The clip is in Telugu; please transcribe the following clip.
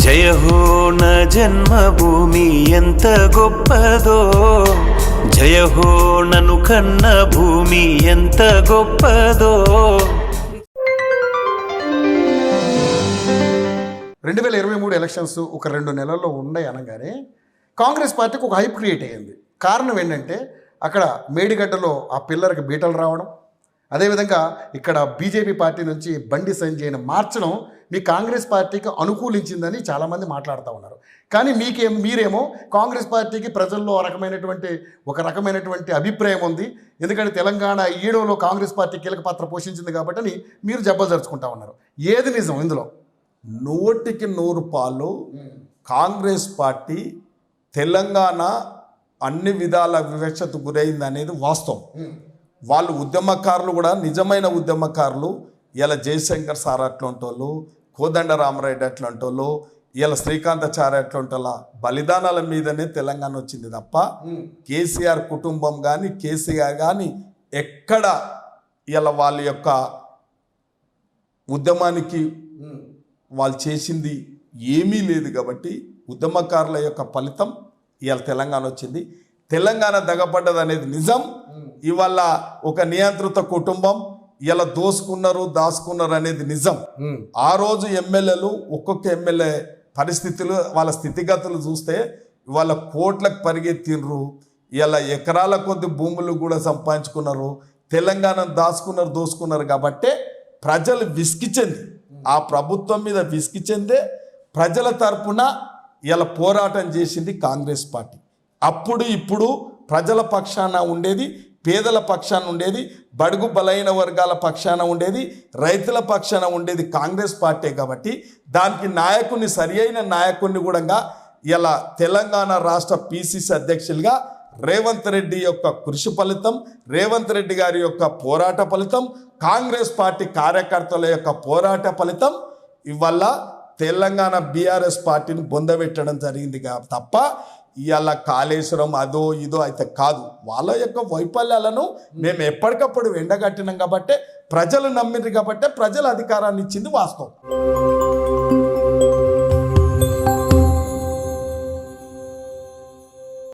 జయ హో నా జన్మభూమి ఎంత గొప్పదో, జయ హో నన్ను కన్న భూమి ఎంత గొప్పదో. 2023 ఎలక్షన్స్ ఒక 2 నెలల్లో ఉన్నాయి అనగానే కాంగ్రెస్ పార్టీకి ఒక హైప్ క్రియేట్ అయ్యింది. కారణం ఏంటంటే అక్కడ మేడిగడ్డలో ఆ పిల్లర్కి బీటలు రావడం, అదేవిధంగా ఇక్కడ బీజేపీ పార్టీ నుంచి బండి సంజయ్ని మార్చడం మీ కాంగ్రెస్ పార్టీకి అనుకూలించిందని చాలామంది మాట్లాడుతూ ఉన్నారు. కానీ మీరేమో కాంగ్రెస్ పార్టీకి ప్రజల్లో ఒక రకమైనటువంటి అభిప్రాయం ఉంది. ఎందుకంటే తెలంగాణ ఈడవలో కాంగ్రెస్ పార్టీ కీలక పాత్ర పోషించింది కాబట్టి అని మీరు జబ్బజరుచుకుంటా ఉన్నారు. ఏది నిజం ఇందులో? 100% పాలు కాంగ్రెస్ పార్టీ తెలంగాణ అన్ని విధాల వివక్షతకు గురైంది అనేది వాస్తవం. వాళ్ళు ఉద్యమకారులు కూడా నిజమైన ఉద్యమకారులు. ఇలా జయశంకర్ సార్ అట్లాంటి వాళ్ళు, కోదండరామరెడ్డి అట్లాంటి వాళ్ళు, ఇలా శ్రీకాంతాచార్య అట్లాంటి వాళ్ళ బలిదానాల మీదనే తెలంగాణ వచ్చింది తప్ప కేసీఆర్ కుటుంబం కానీ కేసీఆర్ కానీ ఎక్కడ ఇలా వాళ్ళ యొక్క ఉద్యమానికి వాళ్ళు చేసింది ఏమీ లేదు. కాబట్టి ఉద్యమకారుల యొక్క ఫలితం ఇవాళ తెలంగాణ వచ్చింది. తెలంగాణ దగపడ్డది అనేది నిజం. ఇవాళ ఒక నియంత్రిత కుటుంబం ఇలా దాచుకున్నారు అనేది నిజం. ఆ రోజు ఎమ్మెల్యేలు ఒక్కొక్క ఎమ్మెల్యే పరిస్థితులు వాళ్ళ స్థితిగతులు చూస్తే ఇవాళ కోట్లకు పరిగెత్తినరు. ఇలా ఎకరాల కొద్ది భూములు కూడా సంపాదించుకున్నారు. తెలంగాణ దోసుకున్నారు కాబట్టి ప్రజలు విసిగి చెంది ఆ ప్రభుత్వం మీద విసిగి చెందే ప్రజల తరపున ఇలా పోరాటం చేసింది కాంగ్రెస్ పార్టీ. అప్పుడు ఇప్పుడు ప్రజల పక్షాన ఉండేది, పేదల పక్షాన ఉండేది, బడుగు బలైన వర్గాల పక్షాన ఉండేది, రైతుల పక్షాన ఉండేది కాంగ్రెస్ పార్టీ. కాబట్టి దానికి సరియైన నాయకుడిని కూడా ఇలా తెలంగాణ రాష్ట్ర పిసిసి అధ్యక్షులుగా రేవంత్ రెడ్డి యొక్క కృషి ఫలితం, రేవంత్ రెడ్డి గారి యొక్క పోరాట ఫలితం, కాంగ్రెస్ పార్టీ కార్యకర్తల యొక్క పోరాట ఫలితం ఇవల్ల తెలంగాణ బీఆర్ఎస్ పార్టీని బొందబెట్టడం జరిగింది తప్ప ఇవాళ కాళేశ్వరం అదో ఇదో అయితే కాదు. వాళ్ళ యొక్క వైఫల్యాలను మేము ఎప్పటికప్పుడు ఎండగట్టినాం కాబట్టి ప్రజలు నమ్మింది కాబట్టి ప్రజల అధికారాన్ని ఇచ్చింది వాస్తవం.